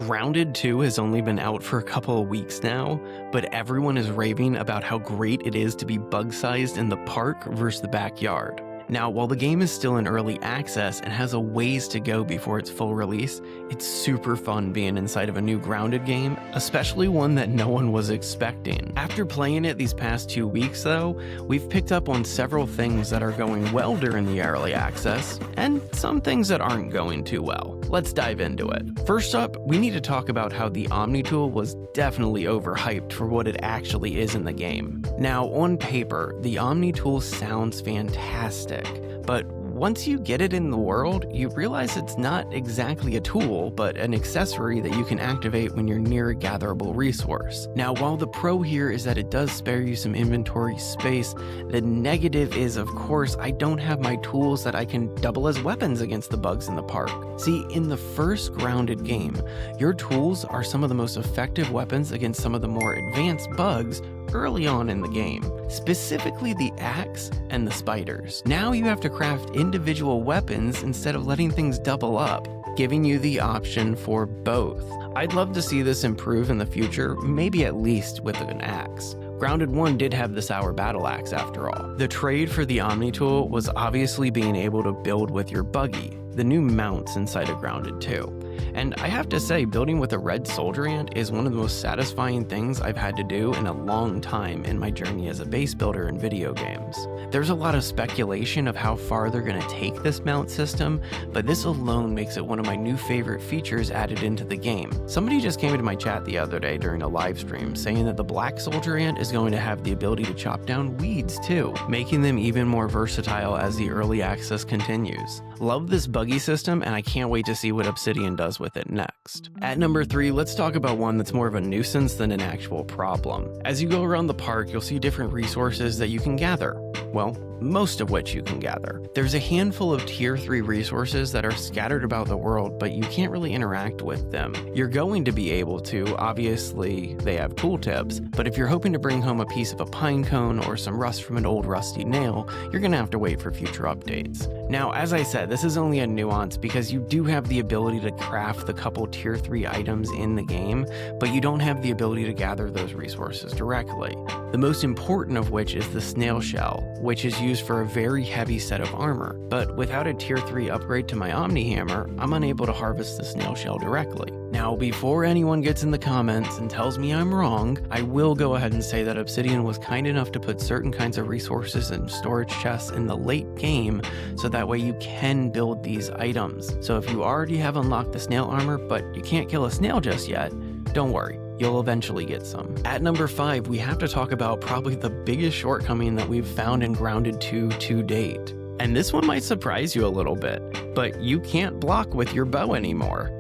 Grounded 2 has only been out for a couple of weeks now, but everyone is raving about how great it is to be bug-sized in the park versus the backyard. Now, while the game is still in early access and has a ways to go before its full release, it's super fun being inside of a new Grounded game, especially one that no one was expecting. After playing it these past 2 weeks though, we've picked up on several things that are going well during the early access, and some things that aren't going too well. Let's dive into it. First up, we need to talk about how the Omni Tool was definitely overhyped for what it actually is in the game. Now, on paper, the Omni Tool sounds fantastic, but once you get it in the world, you realize it's not exactly a tool, but an accessory that you can activate when you're near a gatherable resource. Now, while the pro here is that it does spare you some inventory space, the negative is, of course, I don't have my tools that I can double as weapons against the bugs in the park. See, in the first Grounded game, your tools are some of the most effective weapons against some of the more advanced bugs early on in the game, specifically the axe and the spiders. Now you have to craft individual weapons instead of letting things double up, giving you the option for both. I'd love to see this improve in the future, maybe at least with an axe. Grounded 1 did have the Sour Battle Axe after all. The trade for the Omni Tool was obviously being able to build with your buggy, the new mounts inside of Grounded 2. And I have to say, building with a red soldier ant is one of the most satisfying things I've had to do in a long time in my journey as a base builder in video games. There's a lot of speculation of how far they're going to take this mount system, but this alone makes it one of my new favorite features added into the game. Somebody just came into my chat the other day during a live stream saying that the black soldier ant is going to have the ability to chop down weeds too, making them even more versatile as the early access continues. Love this buggy system, and I can't wait to see what Obsidian does with it next. At number 3, let's talk about one that's more of a nuisance than an actual problem. As you go around the park, you'll see different resources that you can gather. Well, most of which you can gather. There's a handful of tier 3 resources that are scattered about the world, but you can't really interact with them. You're going to be able to, obviously they have tooltips, but if you're hoping to bring home a piece of a pine cone or some rust from an old rusty nail, you're gonna have to wait for future updates. Now, as I said, this is only a nuance because you do have the ability to craft the couple tier 3 items in the game, but you don't have the ability to gather those resources directly. The most important of which is the snail shell, which is used for a very heavy set of armor, but without a tier 3 upgrade to my Omni Hammer, I'm unable to harvest the snail shell directly. Now, before anyone gets in the comments and tells me I'm wrong, I will go ahead and say that Obsidian was kind enough to put certain kinds of resources and storage chests in the late game, so that way you can build these items. So if you already have unlocked the snail armor, but you can't kill a snail just yet, don't worry. You'll eventually get some. At number 5, we have to talk about probably the biggest shortcoming that we've found in Grounded 2 to date. And this one might surprise you a little bit, but you can't block with your bow anymore.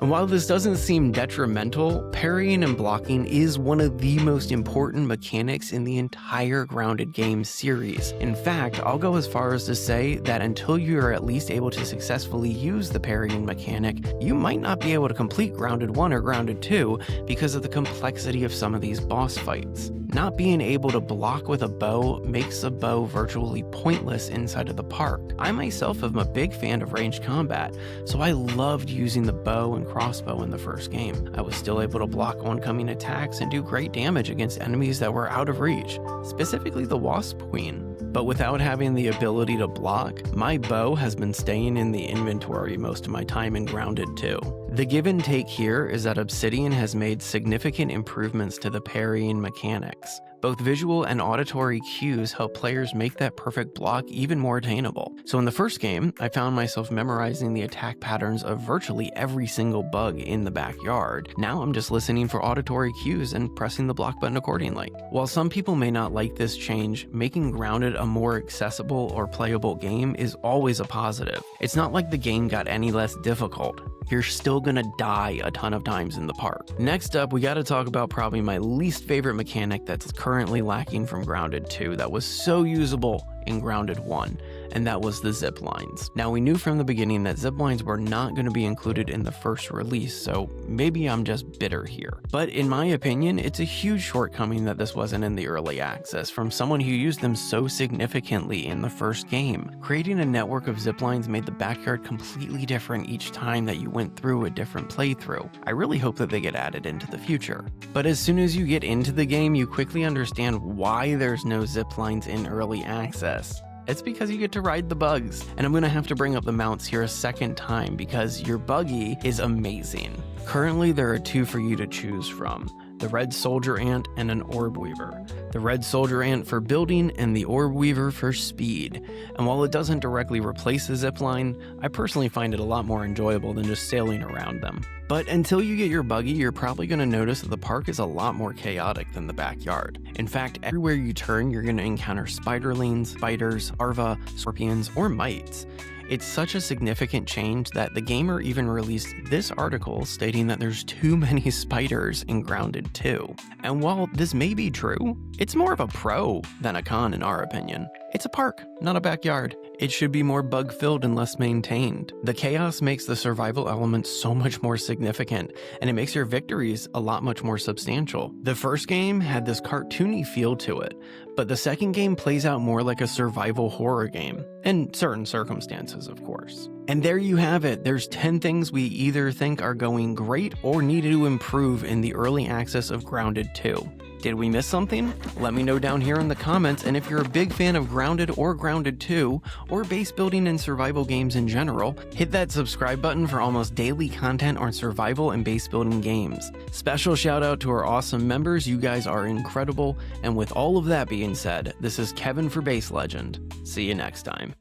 And while this doesn't seem detrimental, parrying and blocking is one of the most important mechanics in the entire Grounded game series. In fact, I'll go as far as to say that until you are at least able to successfully use the parrying mechanic, you might not be able to complete Grounded 1 or Grounded 2 because of the complexity of some of these boss fights. Not being able to block with a bow makes a bow virtually pointless inside of the park. I myself am a big fan of ranged combat, so I loved using the bow and crossbow in the first game. I was still able to block oncoming attacks and do great damage against enemies that were out of reach, specifically the Wasp Queen. But without having the ability to block, my bow has been staying in the inventory most of my time in Grounded 2. The give and take here is that Obsidian has made significant improvements to the parrying mechanics. Both visual and auditory cues help players make that perfect block even more attainable. So in the first game, I found myself memorizing the attack patterns of virtually every single bug in the backyard. Now I'm just listening for auditory cues and pressing the block button accordingly. While some people may not like this change, making Grounded a more accessible or playable game is always a positive. It's not like the game got any less difficult. You're still gonna die a ton of times in the park. Next up, we gotta talk about probably my least favorite mechanic that's currently lacking from Grounded 2 that was so usable in Grounded 1, and that was the Ziplines. Now, we knew from the beginning that Ziplines were not going to be included in the first release, so maybe I'm just bitter here. But in my opinion, it's a huge shortcoming that this wasn't in the early access from someone who used them so significantly in the first game. Creating a network of Ziplines made the backyard completely different each time that you went through a different playthrough. I really hope that they get added into the future. But as soon as you get into the game, you quickly understand why there's no Ziplines in early access. It's because you get to ride the bugs. And I'm gonna have to bring up the mounts here a second time because your buggy is amazing. Currently, there are two for you to choose from: the red soldier ant and an orb weaver. The red soldier ant for building and the orb weaver for speed. And while it doesn't directly replace the zipline, I personally find it a lot more enjoyable than just sailing around them. But until you get your buggy, you're probably going to notice that the park is a lot more chaotic than the backyard. In fact, everywhere you turn, you're going to encounter spiderlings, spiders, larvae, scorpions, or mites. It's such a significant change that the gamer even released this article stating that there's too many spiders in Grounded 2. And while this may be true, it's more of a pro than a con in our opinion. It's a park, not a backyard. It should be more bug-filled and less maintained. The chaos makes the survival element so much more significant, and it makes your victories a lot much more substantial. The first game had this cartoony feel to it, but the second game plays out more like a survival horror game, in certain circumstances, of course. And there you have it. There's 10 things we either think are going great or needed to improve in the early access of Grounded 2. Did we miss something? Let me know down here in the comments, and if you're a big fan of Grounded or Grounded 2, or base building and survival games in general, hit that subscribe button for almost daily content on survival and base building games. Special shout out to our awesome members, you guys are incredible, and with all of that being said, this is Kevin for Base Legend. See you next time.